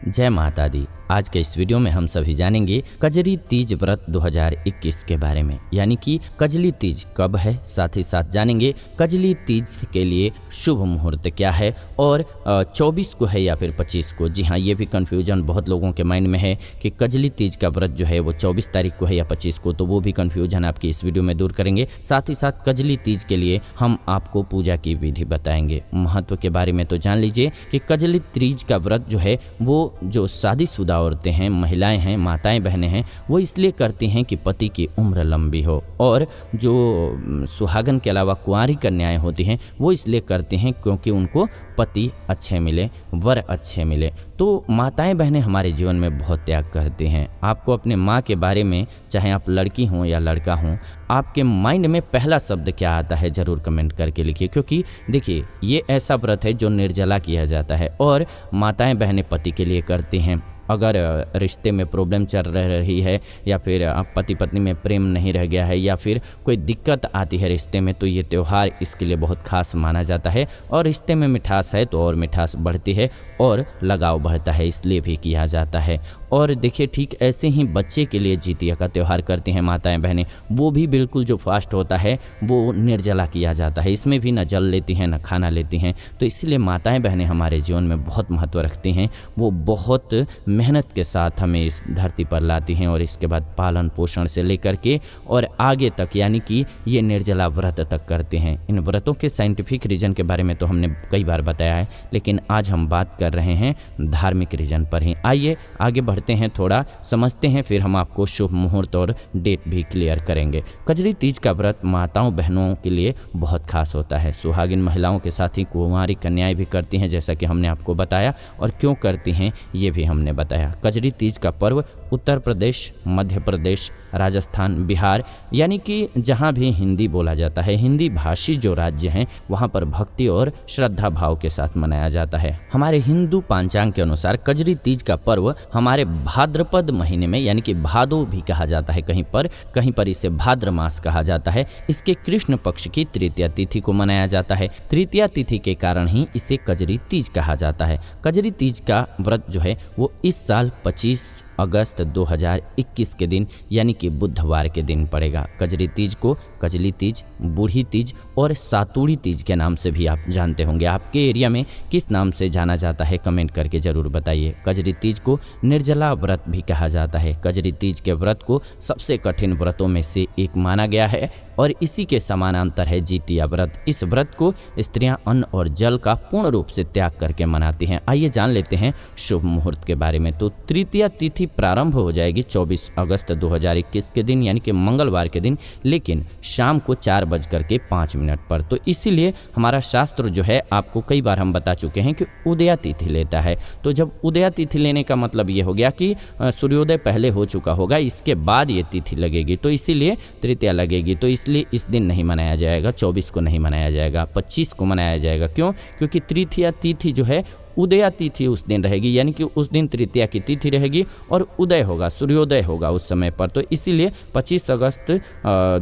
जय माता दी। आज के इस वीडियो में हम सभी जानेंगे कजरी तीज व्रत 2021 के बारे में, यानी कि कजली तीज कब है। साथ ही साथ जानेंगे कजली तीज के लिए शुभ मुहूर्त क्या है और 24 को है या फिर 25 को। जी हाँ, ये भी कन्फ्यूजन बहुत लोगों के माइंड में है कि कजली तीज का व्रत जो है वो 24 तारीख को है या 25 को, तो वो भी कन्फ्यूजन आपकी इस वीडियो में दूर करेंगे। साथ ही साथ कजली तीज के लिए हम आपको पूजा की विधि बताएंगे। महत्व के बारे में तो जान लीजिए कि कजली तीज का व्रत जो है वो जो शादीशुदा औरतें हैं, महिलाएं हैं, माताएं बहनें हैं, वो इसलिए करती हैं कि पति की उम्र लंबी हो। और जो सुहागन के अलावा कुंवारी कन्याएं होती हैं वो इसलिए करती हैं क्योंकि उनको पति अच्छे मिले, वर अच्छे मिले। तो माताएं बहनें हमारे जीवन में बहुत त्याग करती हैं। आपको अपने माँ के बारे में, चाहे आप लड़की हों या लड़का हों, आपके माइंड में पहला शब्द क्या आता है ज़रूर कमेंट करके लिखिए। क्योंकि देखिए, ये ऐसा व्रत है जो निर्जला किया जाता है और माताएं बहनें पति के लिए करती हैं। अगर रिश्ते में प्रॉब्लम चल रही है या फिर आप पति पत्नी में प्रेम नहीं रह गया है या फिर कोई दिक्कत आती है रिश्ते में, तो ये त्यौहार इसके लिए बहुत खास माना जाता है। और रिश्ते में मिठास है तो और मिठास बढ़ती है और लगाव बढ़ता है, इसलिए भी किया जाता है। और देखिए, ठीक ऐसे ही बच्चे के लिए जितिया का त्यौहार करती हैं माताएं बहनें। वो भी बिल्कुल जो फास्ट होता है वो निर्जला किया जाता है। इसमें भी न जल लेती हैं न खाना लेती हैं। तो इसलिए माताएं बहनें हमारे जीवन में बहुत महत्व रखती हैं। वो बहुत मेहनत के साथ हमें इस धरती पर लाती हैं और इसके बाद पालन पोषण से लेकर के और आगे तक, यानी कि ये निर्जला व्रत तक करते हैं। इन व्रतों के साइंटिफिक रीजन के बारे में तो हमने कई बार बताया है, लेकिन आज हम बात कर रहे हैं धार्मिक रीजन पर ही। आइए आगे बढ़ते हैं, थोड़ा समझते हैं, फिर हम आपको शुभ मुहूर्त और डेट भी क्लियर करेंगे। कजरी तीज का व्रत माताओं बहनों के लिए बहुत खास होता है। सुहागिन महिलाओं के साथ ही कुंवारी कन्याएं भी करती हैं, जैसा कि हमने आपको बताया, और क्यों करती हैं ये भी हमने बताया। कजरी तीज का पर्व उत्तर प्रदेश, मध्य प्रदेश, राजस्थान, बिहार, यानी कि जहाँ भी हिंदी बोला जाता है, हिंदी भाषी जो राज्य हैं, वहाँ पर भक्ति और श्रद्धा भाव के साथ मनाया जाता है। हमारे हिंदू पंचांग के अनुसार कजरी तीज का पर्व हमारे भाद्रपद महीने में, यानी कि भादो भी कहा जाता है, कहीं पर इसे भाद्र मास कहा जाता है, इसके कृष्ण पक्ष की तृतीया तिथि को मनाया जाता है। तृतीया तिथि के कारण ही इसे कजरी तीज कहा जाता है। कजरी तीज का व्रत जो है वो इस साल 25 अगस्त 2021 के दिन, यानी कि बुधवार के दिन पड़ेगा। कजरी तीज को कजली तीज, बूढ़ी तीज और सातुड़ी तीज के नाम से भी आप जानते होंगे। आपके एरिया में किस नाम से जाना जाता है कमेंट करके ज़रूर बताइए। कजरी तीज को निर्जला व्रत भी कहा जाता है। कजरी तीज के व्रत को सबसे कठिन व्रतों में से एक माना गया है और इसी के समानांतर है जितिया व्रत। इस व्रत को स्त्रियां अन्न और जल का पूर्ण रूप से त्याग करके मनाती हैं। आइए जान लेते हैं शुभ मुहूर्त के बारे में। तो तृतीया तिथि प्रारंभ हो जाएगी 24 अगस्त 2021 के दिन, यानी कि मंगलवार के दिन, लेकिन शाम को 4:05 पर। तो इसीलिए हमारा शास्त्र जो है, आपको कई बार हम बता चुके हैं कि उदया तिथि लेता है। तो जब उदया तिथि लेने का मतलब ये हो गया कि सूर्योदय पहले हो चुका होगा, इसके बाद ये तिथि लगेगी, तो इसीलिए तृतीया लगेगी। तो इसलिए इस दिन नहीं मनाया जाएगा, 24 को नहीं मनाया जाएगा, 25 को मनाया जाएगा। क्यों? क्योंकि तृतीया तिथि जो है, उदया तिथि उस दिन रहेगी, यानी कि उस दिन तृतीया की तिथि रहेगी और उदय होगा, सूर्योदय होगा उस समय पर। तो इसीलिए 25 अगस्त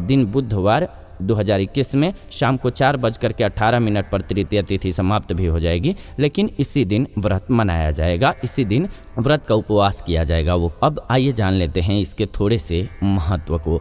दिन बुधवार 2021 में शाम को 4:18 पर तृतीया तिथि समाप्त भी हो जाएगी, लेकिन इसी दिन व्रत मनाया जाएगा, इसी दिन व्रत का उपवास किया जाएगा वो। अब आइए जान लेते हैं इसके थोड़े से महत्व को।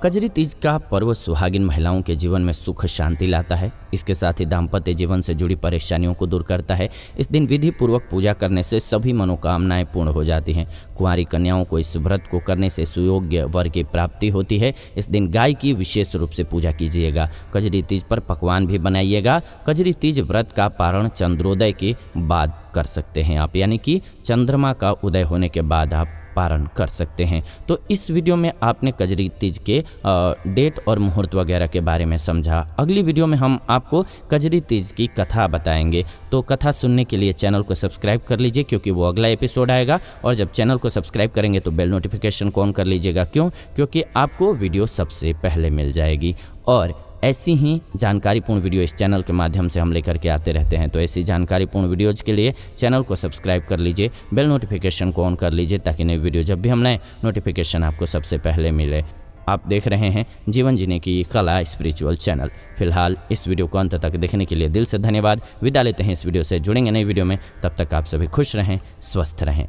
कजरी तीज का पर्व सुहागिन महिलाओं के जीवन में सुख शांति लाता है। इसके साथ ही दाम्पत्य जीवन से जुड़ी परेशानियों को दूर करता है। इस दिन विधि पूर्वक पूजा करने से सभी मनोकामनाएं पूर्ण हो जाती हैं। कुंवारी कन्याओं को इस व्रत को करने से सुयोग्य वर की प्राप्ति होती है। इस दिन गाय की विशेष रूप से पूजा कीजिएगा। कजरी तीज पर पकवान भी बनाइएगा। कजरी तीज व्रत का पारण चंद्रोदय के बाद कर सकते हैं आप, यानी कि चंद्रमा का उदय होने के बाद आप पारण कर सकते हैं। तो इस वीडियो में आपने कजरी तीज के डेट और मुहूर्त वगैरह के बारे में समझा। अगली वीडियो में हम आपको कजरी तीज की कथा बताएंगे। तो कथा सुनने के लिए चैनल को सब्सक्राइब कर लीजिए, क्योंकि वो अगला एपिसोड आएगा। और जब चैनल को सब्सक्राइब करेंगे तो बेल नोटिफिकेशन को ऑन कर लीजिएगा। क्यों? क्योंकि आपको वीडियो सबसे पहले मिल जाएगी। और ऐसी ही जानकारीपूर्ण वीडियो इस चैनल के माध्यम से हम लेकर के आते रहते हैं। तो ऐसी जानकारीपूर्ण वीडियोज़ के लिए चैनल को सब्सक्राइब कर लीजिए, बेल नोटिफिकेशन को ऑन कर लीजिए, ताकि नई वीडियो जब भी हम लाएं नोटिफिकेशन आपको सबसे पहले मिले। आप देख रहे हैं जीवन जीने की कला स्पिरिचुअल चैनल। फिलहाल इस वीडियो को अंत तक देखने के लिए दिल से धन्यवाद। विदा लेते हैं इस वीडियो से, जुड़ेंगे नई वीडियो में। तब तक आप सभी खुश रहें, स्वस्थ रहें।